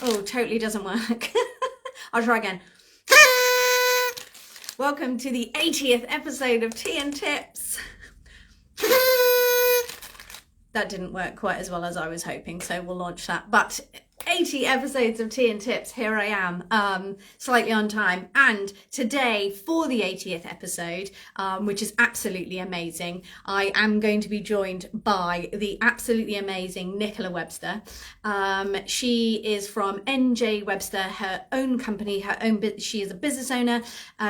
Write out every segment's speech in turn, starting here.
Oh, totally doesn't work. I'll try again. Welcome to the 80th episode of Tea and Tips. That didn't work quite as well as I was hoping, so we'll launch that. But 80 episodes of Tea and Tips, here I am, slightly on time. And today, for the 80th episode, which is absolutely amazing, I am going to be joined by the absolutely amazing Nicola Webster. She is from NJ Webster, her own company, she is a business owner.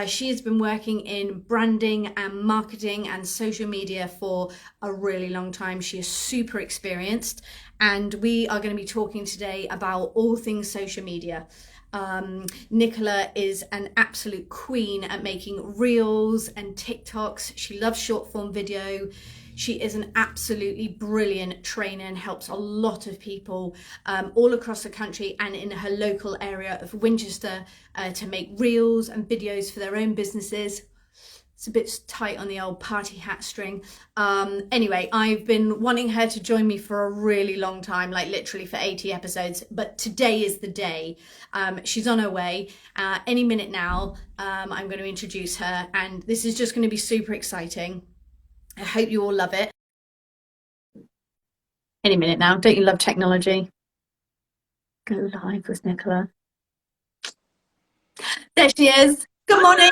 She has been working in branding and marketing and social media for a really long time. She is super experienced, and we are going to be talking today about all things social media. Nicola is an absolute queen at making reels and TikToks. She loves short form video. She is an absolutely brilliant trainer and helps a lot of people all across the country and in her local area of Winchester to make reels and videos for their own businesses. It's a bit tight on the old party hat string. Anyway, I've been wanting her to join me for a really long time, like literally for 80 episodes, but today is the day. She's on her way. Any minute now, I'm going to introduce her, and this is just going to be super exciting. I hope you all love it. Any minute now. Don't you love technology? Go live with Nicola. There she is. Good morning.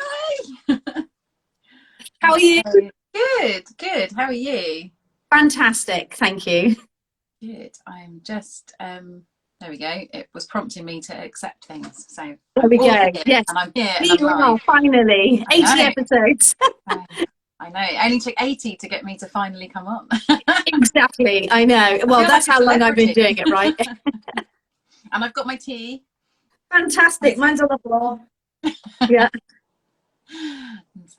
How are you? Good. How are you? Fantastic, thank you. Good. I'm just there we go. It was prompting me to accept things. So There we all go. here, Yes. and I'm here and We I'm live. are finally 80 I know. episodes. I know. It only took 80 to get me to finally come on. Exactly. I know. Well, feel that's like a how long I've been celebrity. doing it, right? And I've got my tea. Fantastic. Mine's on the floor. Yeah.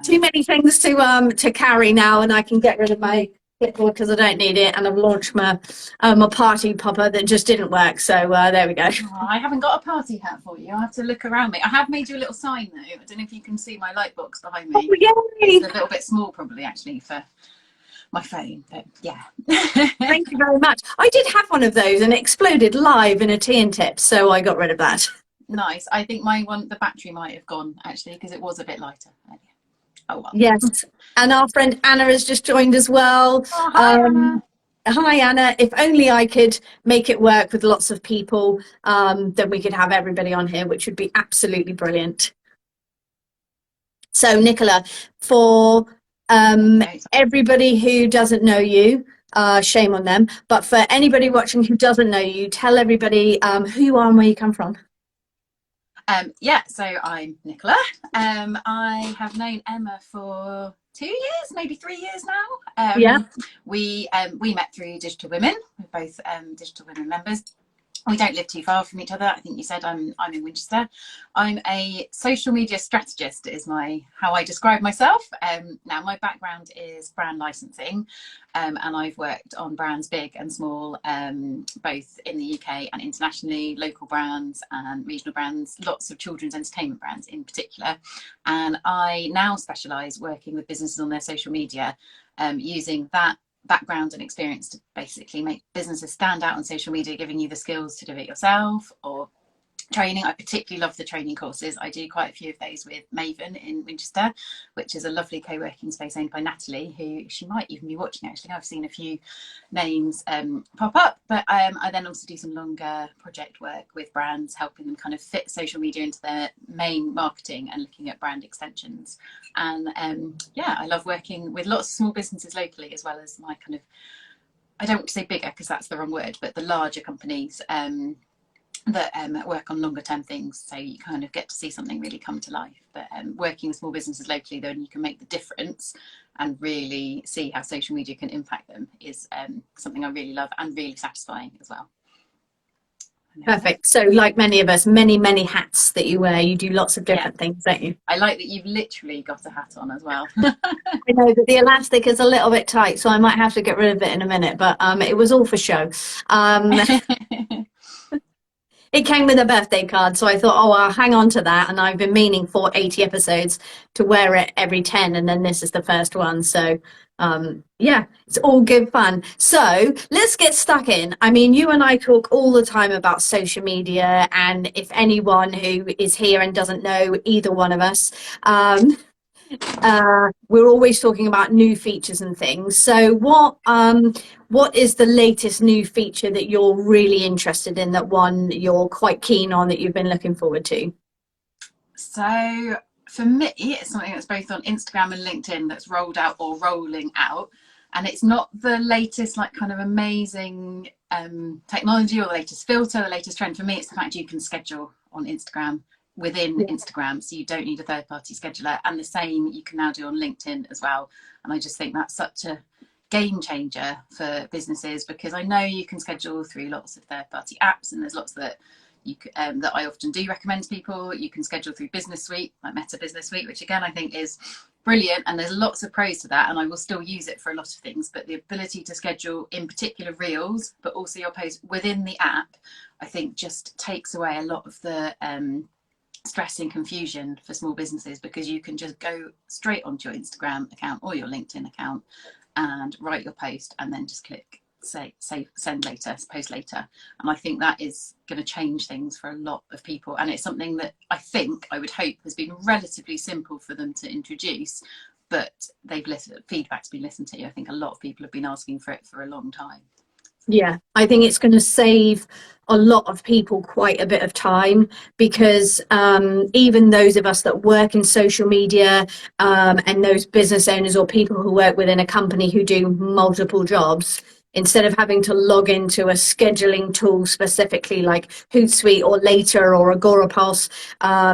Too many things to carry now, and I can get rid of my clipboard because I don't need it. And I've launched my my party popper that just didn't work. So there we go. Oh, I haven't got a party hat for you. I have to look around me. I have made you a little sign though. I don't know if you can see my light box behind Oh, me. yay. It's a little bit small probably actually for my phone, but yeah. Thank you very much. I did have one of those and it exploded live in a tea and tip, so I got rid of that. Nice. I think the battery might have gone actually because it was a bit lighter earlier. Oh well. Yes. And our friend Anna has just joined as well. Oh, hi, Anna. Hi, Anna. If only I could make it work with lots of people, then we could have everybody on here, which would be absolutely brilliant. So, Nicola, for everybody who doesn't know you, shame on them, but for anybody watching who doesn't know you, tell everybody who you are and where you come from. Yeah, so I'm Nicola. I have known Emma for 2 years, maybe 3 years now. Yeah. We met through Digital Women. We're both Digital Women members. We don't live too far from each other. I think you said I'm in Winchester. I'm a social media strategist is how I describe myself. Now my background is brand licensing, and I've worked on brands big and small, both in the UK and internationally, local brands and regional brands, lots of children's entertainment brands in particular. And I now specialise working with businesses on their social media, using that background and experience to basically make businesses stand out on social media, giving you the skills to do it yourself, or training. I particularly love the training courses. I do quite a few of those with Maven in Winchester, which is a lovely co-working space owned by Natalie, who she might even be watching actually. I've seen a few names pop up, but I then also do some longer project work with brands, helping them kind of fit social media into their main marketing and looking at brand extensions. And yeah, I love working with lots of small businesses locally, as well as my kind of, I don't want to say bigger because that's the wrong word, but the larger companies that work on longer term things, so you kind of get to see something really come to life. But working with small businesses locally, then you can make the difference and really see how social media can impact them is something I really love and really satisfying as well. Perfect. So like many of us, many hats that you wear, you do lots of different things, don't you? I like that you've literally got a hat on as well. I know that the elastic is a little bit tight, so I might have to get rid of it in a minute, but it was all for show. It came with a birthday card, so I thought, oh, I'll hang on to that. And I've been meaning for 80 episodes to wear it every 10, and then this is the first one. So, yeah, it's all good fun. So let's get stuck in. I mean, you and I talk all the time about social media, and if anyone who is here and doesn't know either one of us, we're always talking about new features and things. So what is the latest new feature that you're really interested in, that one you're quite keen on, that you've been looking forward to? So for me, it's something that's both on Instagram and LinkedIn that's rolled out or rolling out. And it's not the latest, like, kind of amazing technology or the latest filter, the latest trend. For me, it's the fact you can schedule on Instagram within Yeah. Instagram, so you don't need a third-party scheduler. And the same you can now do on LinkedIn as well. And I just think that's such a game changer for businesses, because I know you can schedule through lots of third-party apps, and there's lots that that I often do recommend to people. You can schedule through Business Suite, like Meta Business Suite, which again I think is brilliant, and there's lots of pros to that, and I will still use it for a lot of things. But the ability to schedule, in particular, reels, but also your posts within the app, I think just takes away a lot of the stress and confusion for small businesses, because you can just go straight onto your Instagram account or your LinkedIn account and write your post, and then just click save, send later, post later. And I think that is going to change things for a lot of people, and it's something that I would hope has been relatively simple for them to introduce, but feedback's been listened to. I think a lot of people have been asking for it for a long time. Yeah, I think it's going to save a lot of people quite a bit of time, because even those of us that work in social media, and those business owners or people who work within a company who do multiple jobs, instead of having to log into a scheduling tool specifically like Hootsuite or Later or Agorapulse,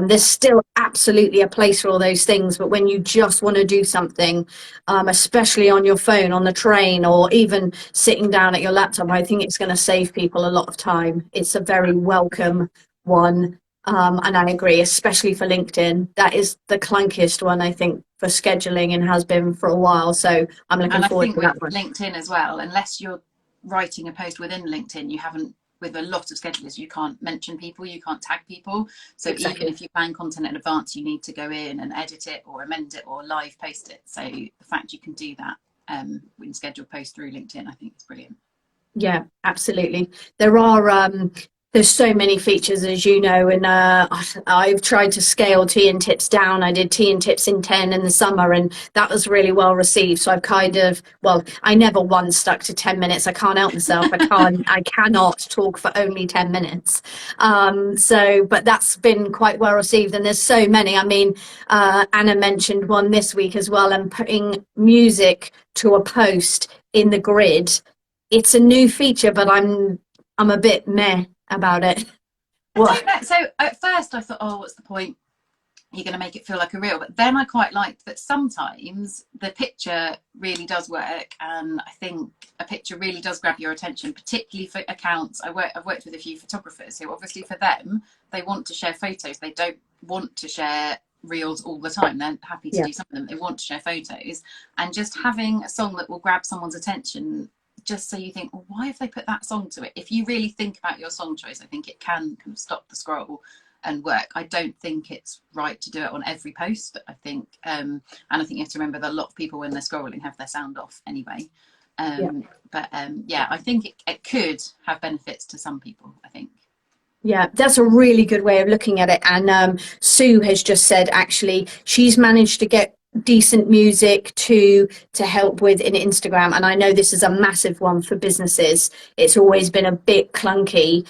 there's still absolutely a place for all those things. But when you just want to do something, especially on your phone, on the train, or even sitting down at your laptop, I think it's going to save people a lot of time. It's a very welcome one. And I agree, especially for LinkedIn. That is the clunkiest one, I think, for scheduling, and has been for a while. So I'm looking And I forward think to that with one. LinkedIn as well, unless you're writing a post within LinkedIn, you haven't, with a lot of schedulers, you can't mention people, you can't tag people. So even Exactly. if you plan content in advance, you need to go in and edit it or amend it or live post it. So the fact you can do that when schedule posts through LinkedIn, I think is brilliant. Yeah, absolutely. There are there's so many features, as you know, and I've tried to scale tea and tips down. I did tea and tips in 10 in the summer, and that was really well received. So I've kind of, well, I never once stuck to 10 minutes. I can't help myself. I cannot talk for only 10 minutes. But that's been quite well received, and there's so many. I mean, Anna mentioned one this week as well, and putting music to a post in the grid. It's a new feature, but I'm a bit meh about it. I What? don't know. So at first I thought, oh, what's the point? You're going to make it feel like a reel. But then I quite liked that sometimes the picture really does work. And I think a picture really does grab your attention, particularly for accounts. I've worked with a few photographers who, obviously, for them, they want to share photos. They don't want to share reels all the time. They're happy to Yeah, do some of them. They want to share photos. And just having a song that will grab someone's attention, just so you think, well, why have they put that song to it? If you really think about your song choice, I think it can kind of stop the scroll and work. I don't think it's right to do it on every post. I think, and I think you have to remember that a lot of people, when they're scrolling, have their sound off anyway. yeah. Yeah, I think it could have benefits to some people, I think. Yeah, that's a really good way of looking at it. And Sue has just said, actually, she's managed to get decent music to help with in Instagram. And I know this is a massive one for businesses. It's always been a bit clunky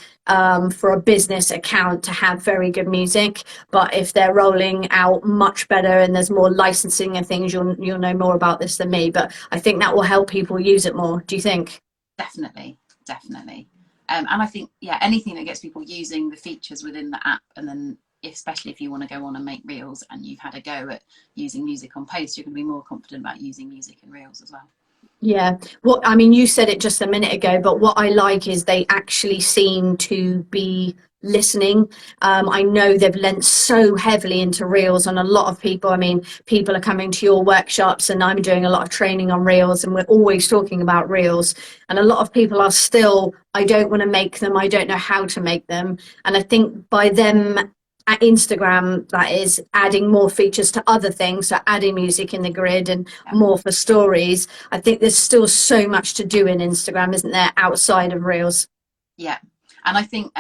for a business account to have very good music. But if they're rolling out much better and there's more licensing and things, you'll know more about this than me. But I think that will help people use it more. Do you think? Definitely, definitely. And I think, yeah, anything that gets people using the features within the app, and then especially if you want to go on and make reels and you've had a go at using music on posts, you're going to be more confident about using music in reels as well. Yeah. Well, I mean, you said it just a minute ago, but what I like is they actually seem to be listening. I know they've lent so heavily into reels, and a lot of people, I mean, people are coming to your workshops, and I'm doing a lot of training on reels, and we're always talking about reels. And a lot of people are still, I don't want to make them, I don't know how to make them. And I think by them at Instagram, that is adding more features to other things, so adding music in the grid and Yeah. more for stories. I think there's still so much to do in Instagram, isn't there, outside of reels? Yeah. And I think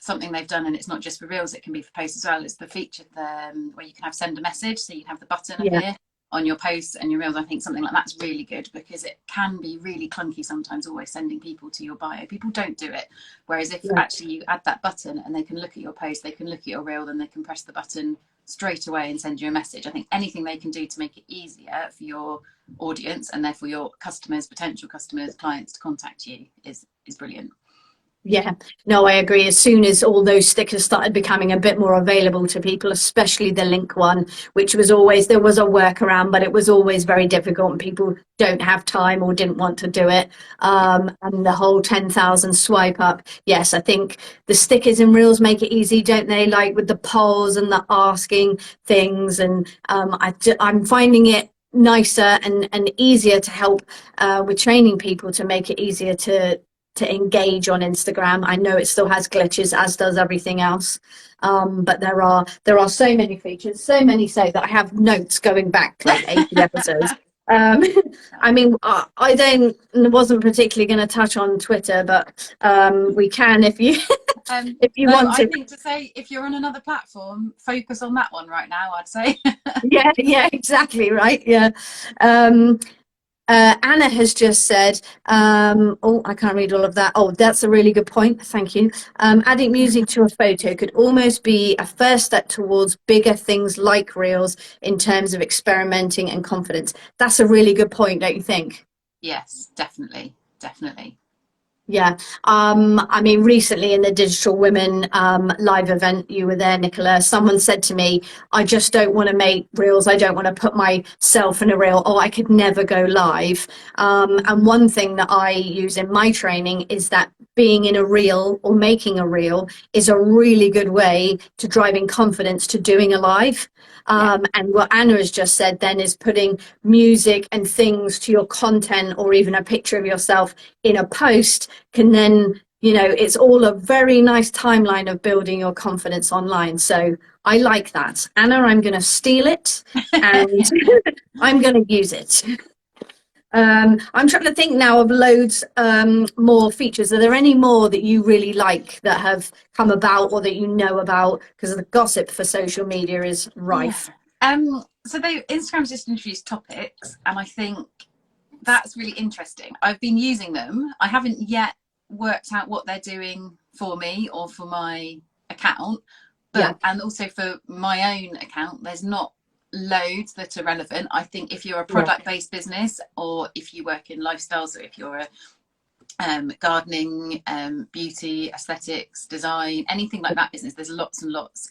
something they've done, and it's not just for reels, it can be for posts as well, is the feature where you can have send a message. So you can have the button Yeah, appear on your posts and your reels. I think something like that's really good, because it can be really clunky sometimes always sending people to your bio. People don't do it. Whereas if yeah, actually you add that button and they can look at your post, they can look at your reel, then they can press the button straight away and send you a message. I think anything they can do to make it easier for your audience, and therefore your customers, potential customers, clients, to contact you is brilliant. yeah. No, I agree. As soon as all those stickers started becoming a bit more available to people, especially the link one, which was always, there was a workaround, but it was always very difficult and people don't have time or didn't want to do it. And the whole 10,000 swipe up. Yes, I think the stickers and reels make it easy, don't they? Like with the polls and the asking things. And I'm finding it nicer and easier to help with training people to make it easier to engage on Instagram. I know it still has glitches, as does everything else. But there are so many features, so many, so that I have notes going back like 80 episodes. Um, I mean, I then wasn't particularly going to touch on Twitter, but we can if you if you No, want I to. think to say if you're on another platform, focus on that one right now, I'd say. Yeah, yeah, exactly right. Yeah. Anna has just said, oh, I can't read all of that. Oh, that's a really good point. Thank you. Adding music to a photo could almost be a first step towards bigger things like reels in terms of experimenting and confidence. That's a really good point, don't you think? Yes, definitely, definitely. Yeah. I mean, recently in the Digital Women live event, you were there, Nicola. Someone said to me, I just don't want to make reels. I don't want to put myself in a reel. Oh, I could never go live. And one thing that I use in my training is that being in a reel or making a reel is a really good way to driving confidence to doing a live. Yeah. And what Anna has just said then is putting music and things to your content, or even a picture of yourself in a post can then, it's all a very nice timeline of building your confidence online. So I like that. Anna, I'm going to steal it and I'm going to use it. I'm trying to think now of loads more features. Are there any more that you really like that have come about or that you know about? Because the gossip for social media is Yeah. rife. So Instagram's just introduced topics, and I think that's really interesting. I've been using them. I haven't yet worked out what they're doing for me or for my account, Yeah, and also for my own account, there's not loads that are relevant. I think if you're a yeah, product based business, or if you work in lifestyles, or if you're a gardening, beauty, aesthetics, design, anything like that business, there's lots and lots,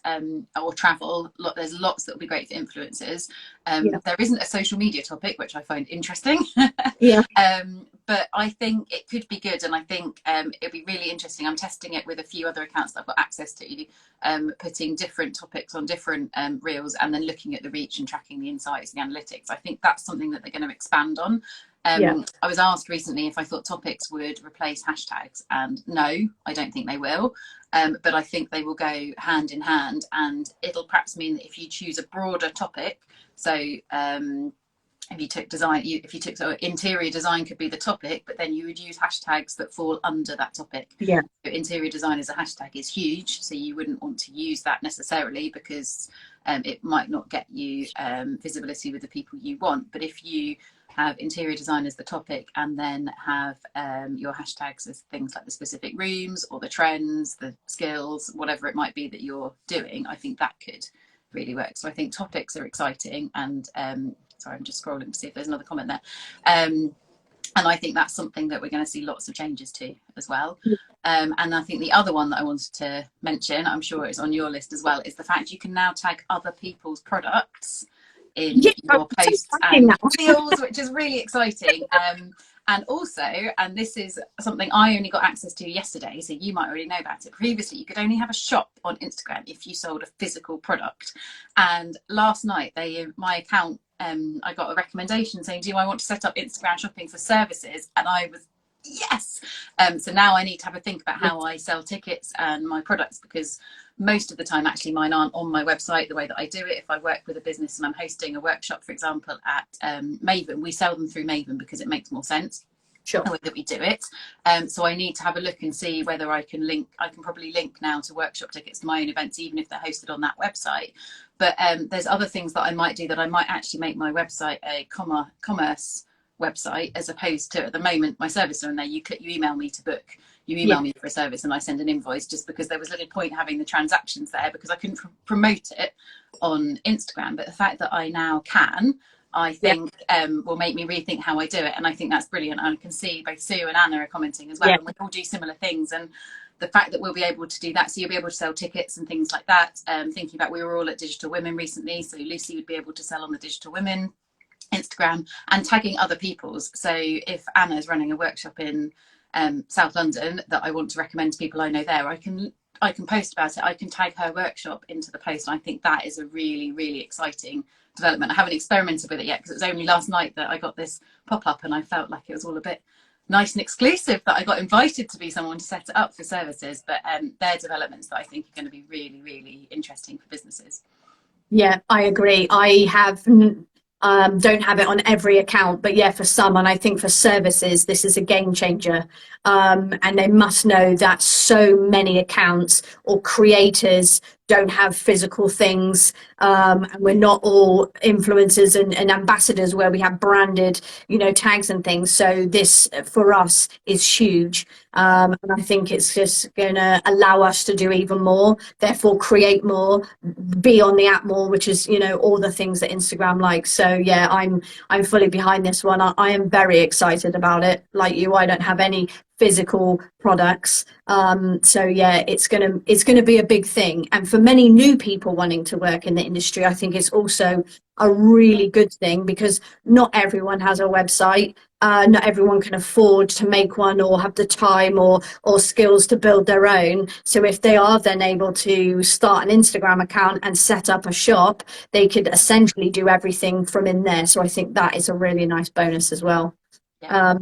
or travel, there's lots that will be great for influencers. yeah, There isn't a social media topic, which I find interesting. yeah, But I think it could be good, and I think it'll be really interesting. I'm testing it with a few other accounts that I've got access to, putting different topics on different reels, and then looking at the reach and tracking the insights, the analytics. I think that's something that they're going to expand on. yeah, I was asked recently if I thought topics would replace hashtags, and no, I don't think they will. But I think they will go hand in hand, and it'll perhaps mean that if you choose a broader topic, so if you took design, if you took, so interior design could be the topic, but then you would use hashtags that fall under that topic. yeah, So interior design as a hashtag is huge, so you wouldn't want to use that necessarily, because it might not get you visibility with the people you want. But if you have interior design as the topic, and then have your hashtags as things like the specific rooms or the trends, the skills, whatever it might be that you're doing, I think that could really work. So I think topics are exciting, and sorry, I'm just scrolling to see if there's another comment there. And I think that's something that we're going to see lots of changes to as well. And I think the other one that I wanted to mention, I'm sure it's on your list as well, is the fact you can now tag other people's products in yeah. I'm your just posts finding and that. reels, which is really exciting. And also, and this is something I only got access to yesterday, so you might already know about it. Previously, you could only have a shop on Instagram if you sold a physical product. And last night, my account, I got a recommendation saying, do I want to set up Instagram shopping for services? And I was, yes. So now I need to have a think about how I sell tickets and my products, because most of the time actually mine aren't on my website the way that I do it. If I work with a business and I'm hosting a workshop, for example, at Maven, we sell them through Maven because it makes more sense. Sure. The way that we do it. So I need to have a look and see whether I can probably link now to workshop tickets to my own events, even if they're hosted on that website. But there's other things that I might do, that I might actually make my website a commerce website, as opposed to, at the moment, my services are in there. You email me to book, you email me for a service and I send an invoice, just because there was little point having the transactions there, because I couldn't promote it on Instagram. But the fact that I now can, I think will make me rethink how I do it. And I think that's brilliant. And I can see both Sue and Anna are commenting as well. And we all do similar things. And the fact that we'll be able to do that, so you'll be able to sell tickets and things like that. Thinking about, we were all at Digital Women recently, so Lucy would be able to sell on the Digital Women Instagram and tagging other people's. So if Anna's running a workshop in South London that I want to recommend to people I know there, I can post about it. I can tag her workshop into the post. And I think that is a really, really exciting development. I haven't experimented with it yet, because it was only last night that I got this pop-up, and I felt like it was all a bit nice and exclusive that I got invited to be someone to set it up for services. But they're developments that I think are going to be really, really interesting for businesses. Yeah, I agree. I don't have it on every account, but for some, and I think for services, this is a game changer. And they must know that so many accounts or creators don't have physical things, and we're not all influencers and ambassadors where we have branded, tags and things. So this for us is huge. And I think it's just going to allow us to do even more, therefore create more, be on the app more, which is, all the things that Instagram likes. So I'm fully behind this one. I am very excited about it. Like you, I don't have any physical products. So it's gonna be a big thing. And for many new people wanting to work in the industry, I think it's also a really good thing, because not everyone has a website. Not everyone can afford to make one, or have the time or skills to build their own. So if they are then able to start an Instagram account and set up a shop, they could essentially do everything from in there. So I think that is a really nice bonus as well.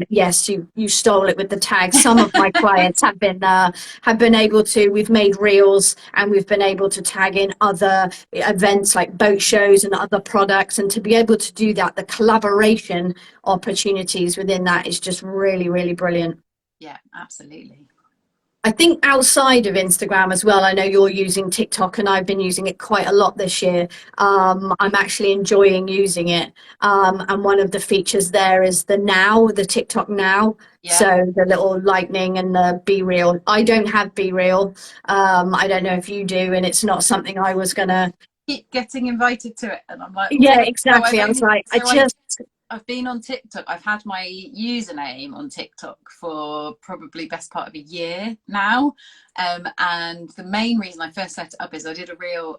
Yes, you stole it with the tag. Some of my clients have been able to. We've made reels, and we've been able to tag in other events like boat shows and other products. And to be able to do that, the collaboration opportunities within that is just really, really brilliant. Yeah, absolutely. I think outside of Instagram as well, I know you're using TikTok, and I've been using it quite a lot this year. I'm actually enjoying using it. And one of the features there is the TikTok Now. Yeah. So the little lightning and the Be Real. I don't have Be Real. I don't know if you do, and it's not something I was going to keep getting invited to it. And I'm like, yeah, exactly. I was like, I've been on TikTok. I've had my username on TikTok for probably best part of a year now. And the main reason I first set it up is I did a reel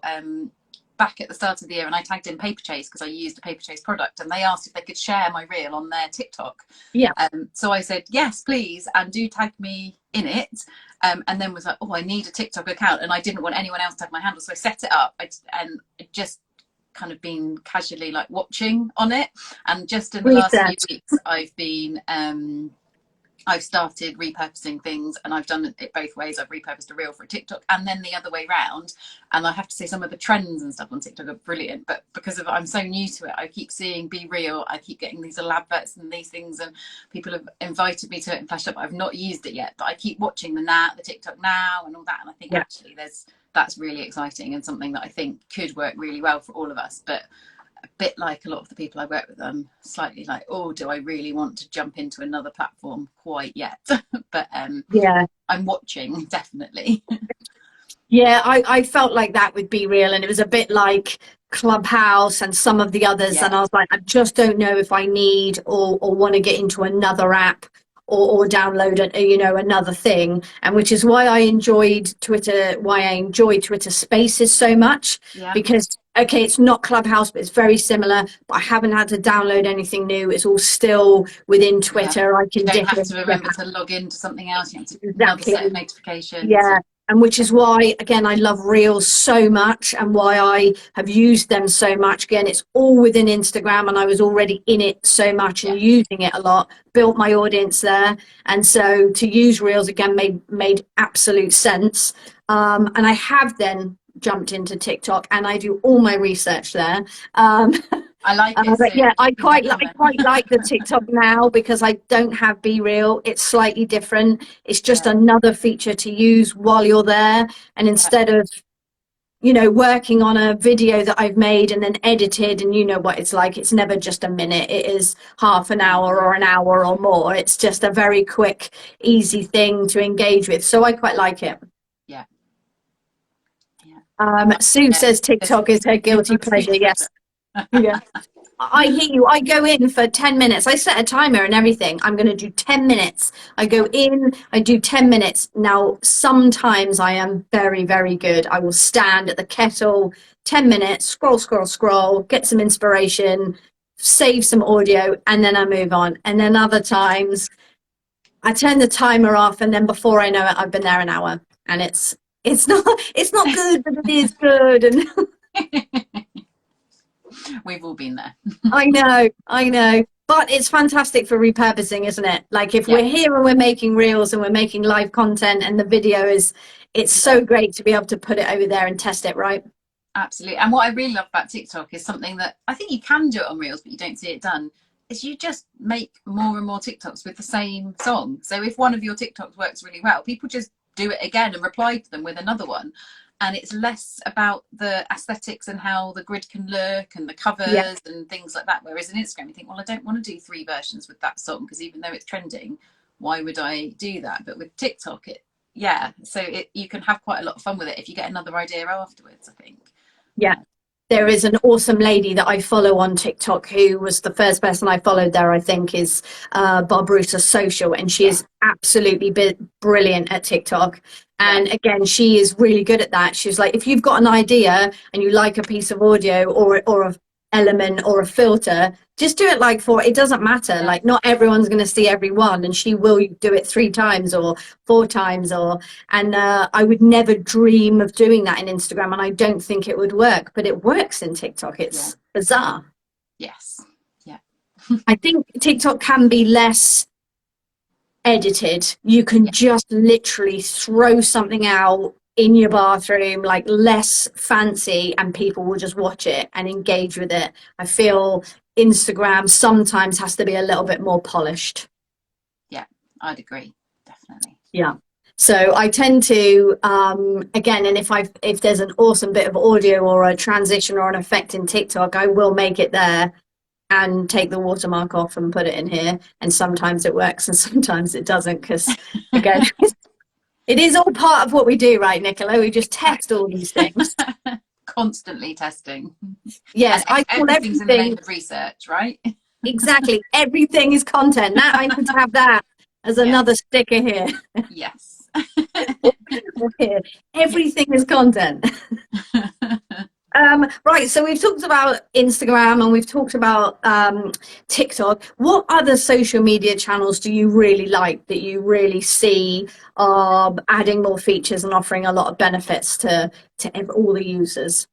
back at the start of the year, and I tagged in Paperchase because I used a Paperchase product, and they asked if they could share my reel on their TikTok. Yeah. So I said, yes, please, and do tag me in it. And then was like, oh, I need a TikTok account, and I didn't want anyone else to tag my handle. So I set it up, and it just kind of been casually like watching on it. And just in the last few weeks, I've started repurposing things, and I've done it both ways. I've repurposed a reel for a TikTok, and then the other way round. And I have to say, some of the trends and stuff on TikTok are brilliant, but because I'm so new to it, I keep seeing Be Real. I keep getting these little adverts and these things, and people have invited me to it and flashed up. I've not used it yet, but I keep watching the TikTok Now and all that. And I think actually that's really exciting, and something that I think could work really well for all of us. But a bit like a lot of the people I work with, I'm slightly like, oh, do I really want to jump into another platform quite yet? But I'm watching, definitely. Yeah, I felt like that would Be Real, and it was a bit like Clubhouse and some of the others, and I was like, I just don't know if I need or want to get into another app or download another thing, and which is why I enjoyed Twitter, why I enjoy Twitter Spaces so much, Yeah. because okay, it's not Clubhouse, but it's very similar. But I haven't had to download anything new. It's all still within Twitter. I You can don't dip have in, to dip remember out. to log into something else. You have to another Exactly. set of notifications. Yeah. And which is why, again, I love Reels so much, and why I have used them so much. Again, it's all within Instagram, and I was already in it so much and using it a lot, built my audience there. And so to use Reels again made absolute sense. And I have then jumped into TikTok, and I do all my research there. I like it. But So yeah, you can I recommend. quite like the TikTok now, because I don't have Be Real. It's slightly different. It's just another feature to use while you're there. And instead of, working on a video that I've made and then edited, and you know what it's like, it's never just a minute. It is half an hour or an hour or more. It's just a very quick, easy thing to engage with. So I quite like it. Yeah. Sue says TikTok is her guilty pleasure. Yes. Yeah. I hear you. I go in for 10 minutes. I set a timer and everything. I'm going to do 10 minutes. I go in, I do 10 minutes. Now, sometimes I am very, very good. I will stand at the kettle, 10 minutes, scroll, get some inspiration, save some audio, and then I move on. And then other times I turn the timer off, and then before I know it, I've been there an hour. And it's not good, but it is good. And we've all been there. I know. But it's fantastic for repurposing, isn't it? Like if we're here and we're making reels and we're making live content, and the video it's so great to be able to put it over there and test it, right? Absolutely. And what I really love about TikTok is something that I think you can do it on Reels, but you don't see it done, is you just make more and more TikToks with the same song. So if one of your TikToks works really well, people just do it again and reply to them with another one. And it's less about the aesthetics and how the grid can look and the covers and things like that. Whereas in Instagram, you think, well, I don't want to do 3 versions with that song, because even though it's trending, why would I do that? But with TikTok, you can have quite a lot of fun with it if you get another idea afterwards, I think. Yeah. There is an awesome lady that I follow on TikTok, who was the first person I followed there, I think, is Barbrusa Social. And she is absolutely brilliant at TikTok. And again, she is really good at that. She's like, if you've got an idea and you like a piece of audio or a element or a filter, just do it it doesn't matter. Like not everyone's going to see every one, and she will do it 3 times or 4 times and I would never dream of doing that in Instagram, and I don't think it would work, but it works in TikTok. It's bizarre. Yes. Yeah. I think TikTok can be less edited. You can just literally throw something out in your bathroom, like less fancy, and people will just watch it and engage with it. I feel Instagram sometimes has to be a little bit more polished. Yeah, I'd agree. Definitely. Yeah. So I tend to, again, and if there's an awesome bit of audio or a transition or an effect in TikTok, I will make it there and take the watermark off and put it in here. And sometimes it works and sometimes it doesn't, because again, it is all part of what we do, right, Nicola? We just test all these things. Constantly testing. Yes, and I call everything's in the name everything. of research, right? Exactly. Everything is content. That I need to have that as another sticker here. Yes. Here. Everything is content. Right, so we've talked about Instagram and we've talked about TikTok. What other social media channels do you really like, that you really see are adding more features and offering a lot of benefits to all the users?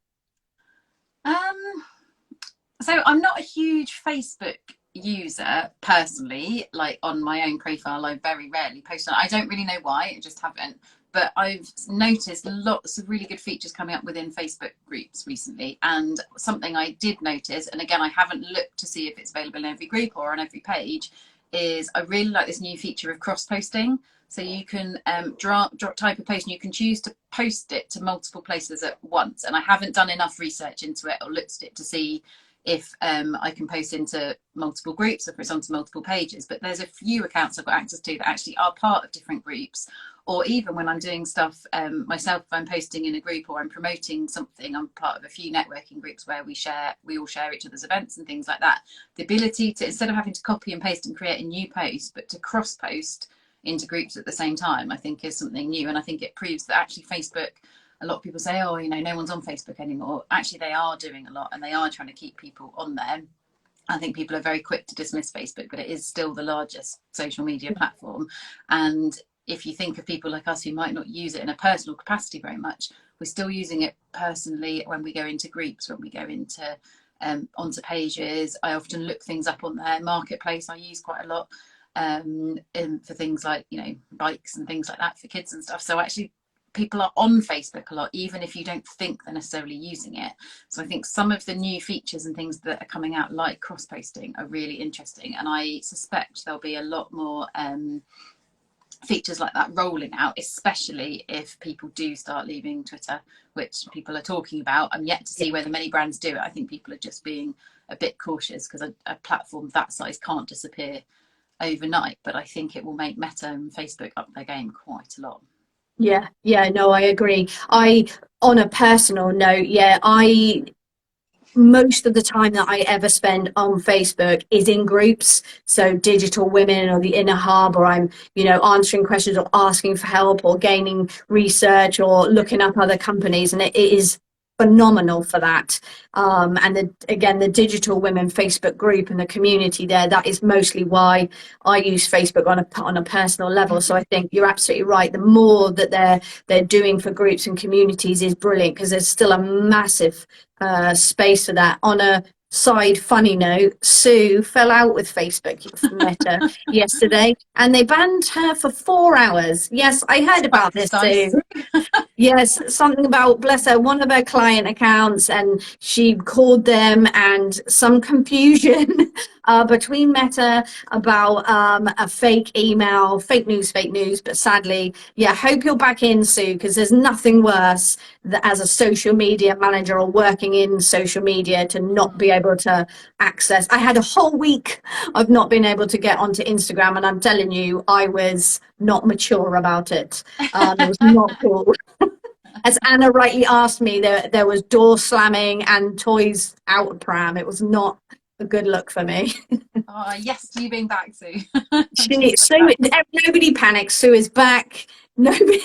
So I'm not a huge Facebook user personally. Like on my own profile, I very rarely post on. I don't really know why, I just haven't. But I've noticed lots of really good features coming up within Facebook groups recently. And something I did notice, and again, I haven't looked to see if it's available in every group or on every page, is I really like this new feature of cross posting. So you can type a post and you can choose to post it to multiple places at once. And I haven't done enough research into it or looked at it to see if I can post into multiple groups or if it's onto multiple pages. But there's a few accounts I've got access to that actually are part of different groups. Or even when I'm doing stuff myself, if I'm posting in a group or I'm promoting something, I'm part of a few networking groups where we all share each other's events and things like that. The ability to, instead of having to copy and paste and create a new post, but to cross post into groups at the same time, I think is something new. And I think it proves that actually Facebook, a lot of people say, oh, no one's on Facebook anymore. Actually, they are doing a lot and they are trying to keep people on there. I think people are very quick to dismiss Facebook, but it is still the largest social media platform. And if you think of people like us who might not use it in a personal capacity very much, we're still using it personally when we go into groups, when we go into onto pages. I often look things up on their marketplace. I use quite a lot for things like, bikes and things like that for kids and stuff. So actually people are on Facebook a lot, even if you don't think they're necessarily using it. So I think some of the new features and things that are coming out, like cross posting, are really interesting. And I suspect there'll be a lot more features like that rolling out, especially if people do start leaving Twitter, which people are talking about. I'm yet to see whether many brands do it. I think people are just being a bit cautious because a platform that size can't disappear overnight. But I think it will make Meta and Facebook up their game quite a lot. Yeah, no, I agree. On a personal note, most of the time that I ever spend on Facebook is in groups. So Digital Women or the Inner Hub, or I'm, answering questions or asking for help or gaining research or looking up other companies. And it is phenomenal for that. And again, the Digital Women Facebook group and the community there, that is mostly why I use Facebook on a personal level. So I think you're absolutely right. The more that they're doing for groups and communities is brilliant, because there's still a massive space for that. On a side funny note, Sue fell out with Facebook Meta yesterday, and they banned her for 4 hours. Yes, I heard about this, Sue. Yes, something about, bless her, one of her client accounts, and she called them, and some confusion between Meta about a fake email, fake news. But sadly, hope you're back in, Sue, because there's nothing worse that, as a social media manager or working in social media, to not be able to access. I had a whole week of not being able to get onto Instagram, and I'm telling you, I was not mature about it. It was not cool. As Anna rightly asked me, there was door slamming and toys out of pram. It was not a good look for me. Yes, you being back, Sue. Nobody panic. Sue is back. Nobody,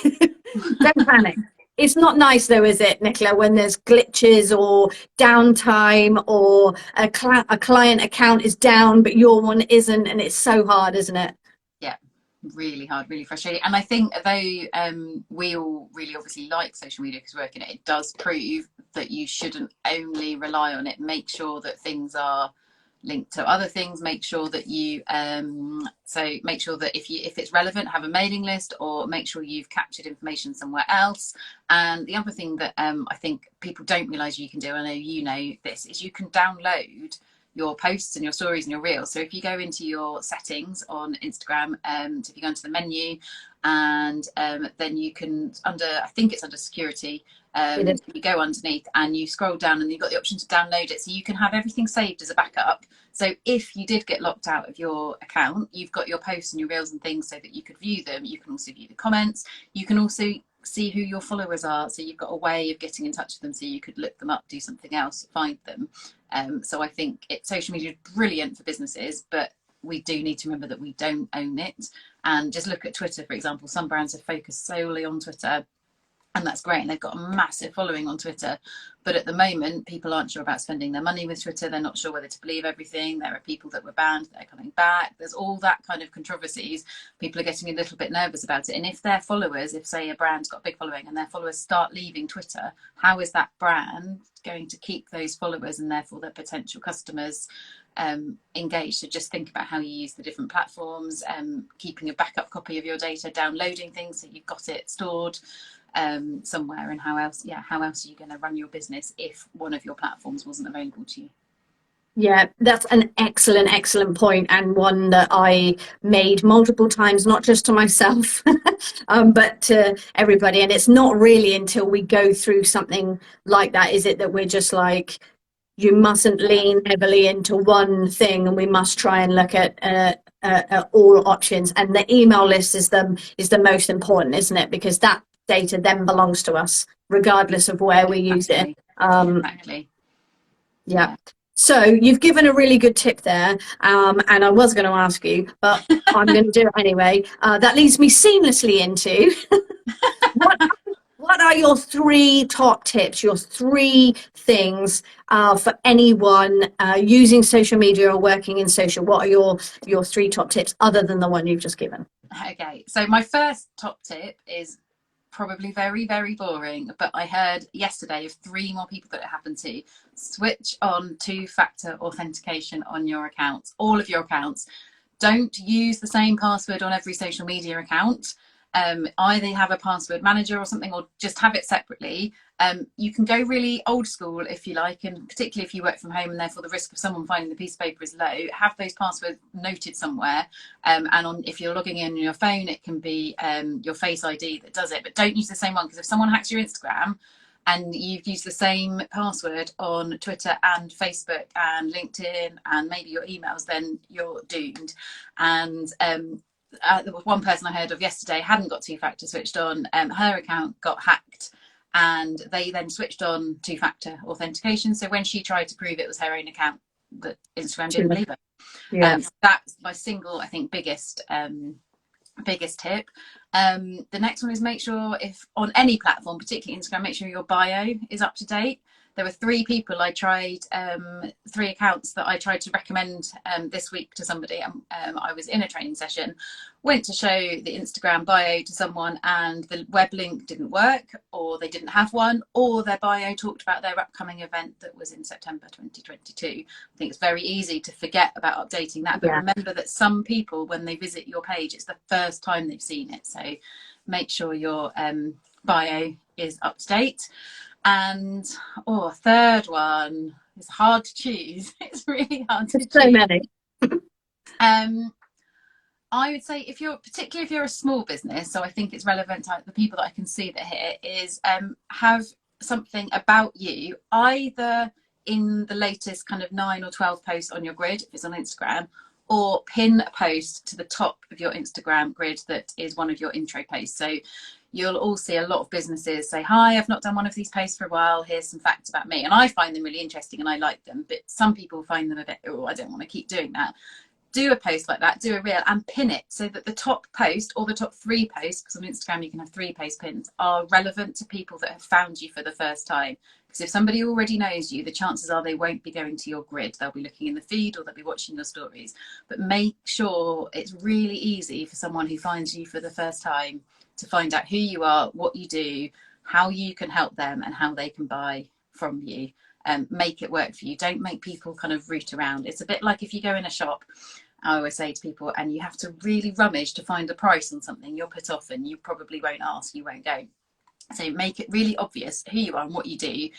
don't panic. It's not nice though, is it, Nicola, when there's glitches or downtime, or a client account is down but your one isn't, and it's so hard, isn't it? Yeah, really hard, really frustrating. And I think though we all really obviously like social media because we work in it, it does prove that you shouldn't only rely on it. Make sure that things are linked to other things. Make sure that you make sure that if it's relevant, have a mailing list, or make sure you've captured information somewhere else. And the other thing that I think people don't realize you can do, I know you know this, is you can download your posts and your stories and your reels. So if you go into your settings on Instagram, so if you go into the menu, and then you can, I think it's under security, you go underneath and you scroll down and you've got the option to download it, so you can have everything saved as a backup. So if you did get locked out of your account, you've got your posts and your reels and things so that you could view them. You can also view the comments. You can also see who your followers are, so you've got a way of getting in touch with them, so you could look them up, do something else, find them. So I think social media is brilliant for businesses, but we do need to remember that we don't own it. And just look at Twitter, for example. Some brands have focused solely on Twitter, and that's great, and they've got a massive following on Twitter. But at the moment, people aren't sure about spending their money with Twitter. They're not sure whether to believe everything. There are people that were banned that are coming back. There's all that kind of controversies. People are getting a little bit nervous about it. And if their followers, if say a brand's got a big following and their followers start leaving Twitter, how is that brand going to keep those followers and therefore their potential customers engaged? So just think about how you use the different platforms, keeping a backup copy of your data, downloading things so you've got it stored somewhere, and how else are you going to run your business if one of your platforms wasn't available to you? Yeah, that's an excellent point, and one that I made multiple times, not just to myself, but to everybody. And it's not really until we go through something like that, is it, that we're just like, You mustn't lean heavily into one thing, and we must try and look at all options. And the email list is the most important, isn't it? Because that data then belongs to us, regardless of where we use it. Exactly. Exactly. Yeah. So you've given a really good tip there, and I was going to ask you, but I'm going to do it anyway. That leads me seamlessly into what what are your three top tips, your three things for anyone using social media or working in social? What are your three top tips other than the one you've just given? Okay, so my first top tip is probably very, very boring, but I heard yesterday of 3 more people that it happened to. Switch on two-factor authentication on your accounts, all of your accounts. Don't use the same password on every social media account. Either have a password manager or something, or just have it separately. You can go really old school if you like, and particularly if you work from home and therefore the risk of someone finding the piece of paper is low, have those passwords noted somewhere. And if you're logging in on your phone, it can be your Face ID that does it, but don't use the same one, because if someone hacks your Instagram and you've used the same password on Twitter and Facebook and LinkedIn and maybe your emails, then you're doomed. And there was one person I heard of yesterday hadn't got two-factor switched on. Her account got hacked, and they then switched on two-factor authentication. So when she tried to prove it was her own account, that Instagram didn't believe her. Yeah. So that's my single, I think, biggest tip. The next one is make sure, if on any platform, particularly Instagram, make sure your bio is up to date. There were 3 people I tried, 3 accounts that I tried to recommend this week to somebody. I was in a training session, went to show the Instagram bio to someone, and the web link didn't work, or they didn't have one, or their bio talked about their upcoming event that was in September 2022. I think it's very easy to forget about updating that, but remember that some people, when they visit your page, it's the first time they've seen it. So make sure your bio is up to date. And third one is hard to choose. It's really hard to choose. So many. I would say particularly if you're a small business, so I think it's relevant to the people that I can see that here, is have something about you, either in the latest kind of 9 or 12 posts on your grid, if it's on Instagram, or pin a post to the top of your Instagram grid that is one of your intro posts. So you'll all see a lot of businesses say, hi, I've not done one of these posts for a while, here's some facts about me. And I find them really interesting and I like them, but some people find them a bit, oh, I don't want to keep doing that. Do a post like that, do a reel, and pin it so that the top post, or the top 3 posts, because on Instagram you can have 3 post pins, are relevant to people that have found you for the first time. Because if somebody already knows you, the chances are they won't be going to your grid. They'll be looking in the feed, or they'll be watching your stories. But make sure it's really easy for someone who finds you for the first time to find out who you are, what you do, how you can help them, and how they can buy from you. Make it work for you. Don't make people kind of root around. It's a bit like if you go in a shop, I always say to people, and you have to really rummage to find a price on something, you're put off and you probably won't ask, you won't go. So make it really obvious who you are and what you do.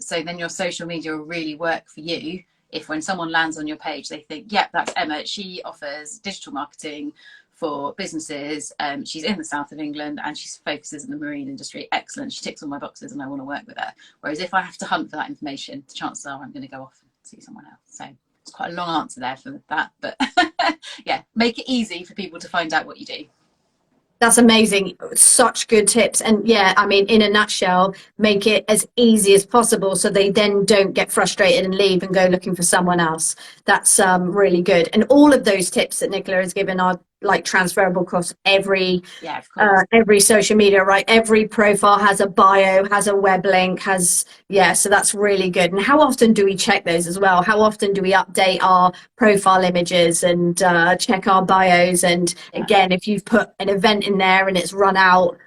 So then your social media will really work for you. If when someone lands on your page, they think, yep, that's Emma. She offers digital marketing for businesses. She's in the south of England and she focuses in the marine industry. Excellent. She ticks all my boxes and I want to work with her. Whereas if I have to hunt for that information, the chances are I'm going to go off and see someone else. So it's quite a long answer there for that, but yeah, make it easy for people to find out what you do. That's amazing. Such good tips. And yeah, I mean, in a nutshell, make it as easy as possible so they then don't get frustrated and leave and go looking for someone else. That's really good. And all of those tips that Nicola has given are like transferable across every social media, right? Every profile has a bio, has a web link, so that's really good. And how often do we check those as well? How often do we update our profile images and check our bios? And again, if you've put an event in there and it's run out,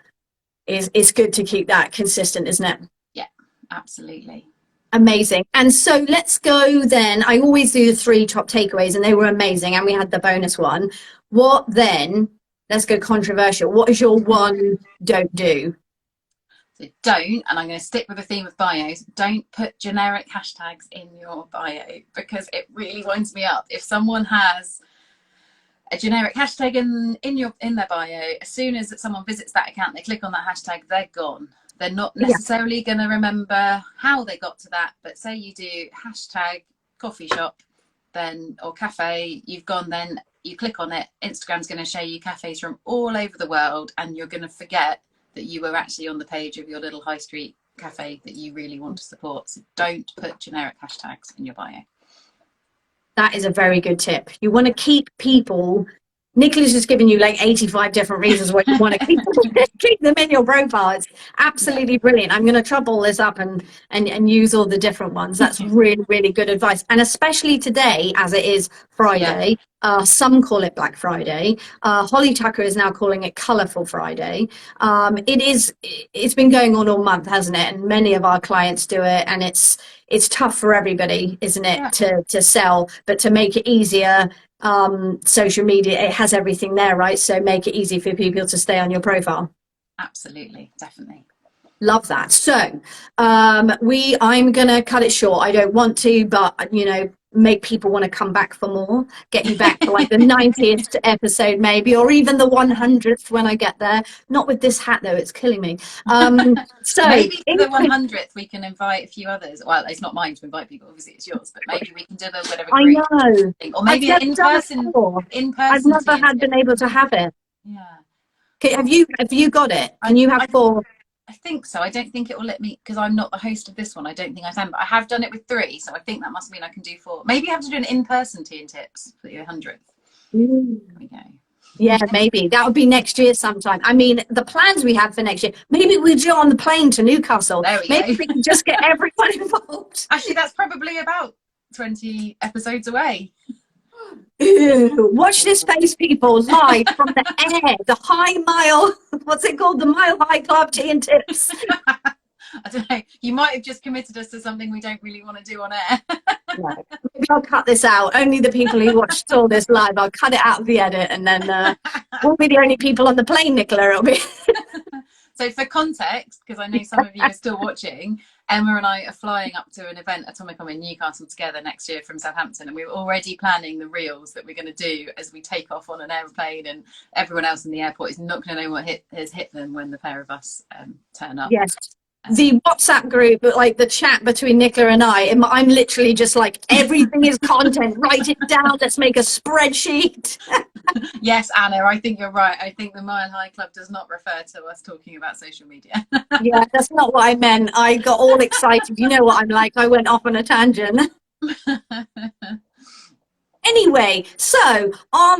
it's good to keep that consistent, isn't it? Yeah, absolutely. Amazing. And so let's go then. I always do the 3 top takeaways and they were amazing. And we had the bonus one. What then? Let's go controversial. What is your one don't do? So don't, and I'm going to stick with the theme of bios, don't put generic hashtags in your bio, because it really winds me up. If someone has a generic hashtag in their bio, as soon as someone visits that account, they click on that hashtag, they're gone. They're not Yeah. necessarily going to remember how they got to that, but say you do hashtag coffee shop, then, or cafe, you've gone, then you click on it, Instagram's going to show you cafes from all over the world, and you're going to forget that you were actually on the page of your little high street cafe that you really want to support. So don't put generic hashtags in your bio. That is a very good tip. You want to keep people. Nicola's just given you like 85 different reasons why you want to keep them in your profile. It's absolutely brilliant. I'm going to chop all this up and use all the different ones. That's really, really good advice. And especially today, as it is Friday, some call it Black Friday. Holly Tucker is now calling it Colourful Friday. It's been going on all month, hasn't it? And many of our clients do it, and it's tough for everybody, isn't it, to sell, but to make it easier. Social media, it has everything there, right? So make it easy for people to stay on your profile. Absolutely, definitely. Love that. So I'm gonna cut it short. I don't want to, but make people want to come back for more, get you back for like the 90th episode maybe, or even the 100th when I get there. Not with this hat though, it's killing me. So maybe for the 100th we can invite a few others. Well, it's not mine to invite people, obviously it's yours, but maybe we can do a little bit of a group thing. Or maybe an in-person I've never had been able to have it. Yeah. Okay, have you got it? And you have 4? I think so. I don't think it will let me, because I'm not the host of this one. I don't think I can, but I have done it with 3, so I think that must mean I can do 4. Maybe you have to do an in-person tea and tips for your 100th. There we go. Yeah, maybe that would be next year sometime. I mean, the plans we have for next year, maybe we do on the plane to Newcastle. Maybe we can just get everyone involved. Actually, that's probably about 20 episodes away. Ew, watch this space, people, live from the air, the high mile, what's it called? The Mile High Club Tea and Tips. I don't know. You might have just committed us to something we don't really want to do on air. No, maybe I'll cut this out. Only the people who watched all this live, I'll cut it out of the edit, and then we'll be the only people on the plane, Nicola. It'll be. So for context, because I know some of you are still watching, Emma and I are flying up to an event at Atomicom in Newcastle together next year from Southampton, and we're already planning the reels that we're going to do as we take off on an aeroplane, and everyone else in the airport is not going to know what has hit them when the pair of us turn up. Yes. The WhatsApp group, like the chat between Nicola and I'm literally just like, everything is content, write it down, let's make a spreadsheet. Yes, Anna, I think you're right. I think the Mile High Club does not refer to us talking about social media. Yeah, that's not what I meant. I got all excited. You know what I'm like. I went off on a tangent. Anyway, so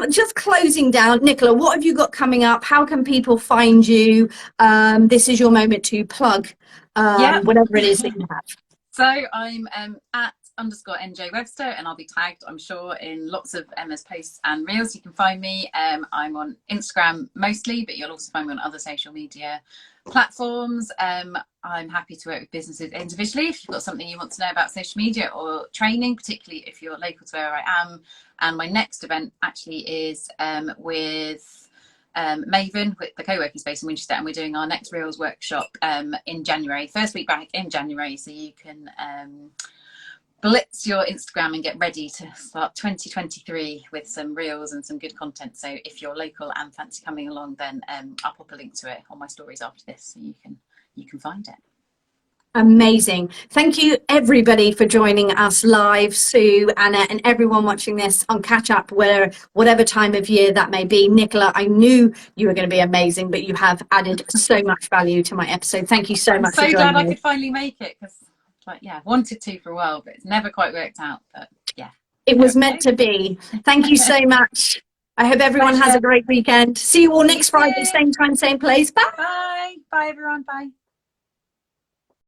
just closing down, Nicola, what have you got coming up? How can people find you? This is your moment to plug whatever it is that you have. So I'm at _NJ Webster, and I'll be tagged, I'm sure, in lots of Emma's posts and reels. You can find me. I'm on Instagram mostly, but you'll also find me on other social media platforms. I'm happy to work with businesses individually if you've got something you want to know about social media or training, particularly if you're local to where I am. And my next event actually is with Maven, with the co-working space in Winchester, and we're doing our next Reels workshop in January, first week back in January, so you can blitz your Instagram and get ready to start 2023 with some reels and some good content. So if you're local and fancy coming along, then I'll pop a link to it on my stories after this, so you can find it. Amazing. Thank you everybody for joining us live. Sue, Anna, and everyone watching this on catch up, whatever time of year that may be. Nicola, I knew you were going to be amazing, but you have added so much value to my episode. Thank you so much for joining me. I'm so glad I could finally make it, because wanted to for a while, but it's never quite worked out. But yeah, it was meant to be. Thank you so much. I hope everyone has a great weekend. See you all next Friday, same time, same place. Bye. Bye everyone. Bye.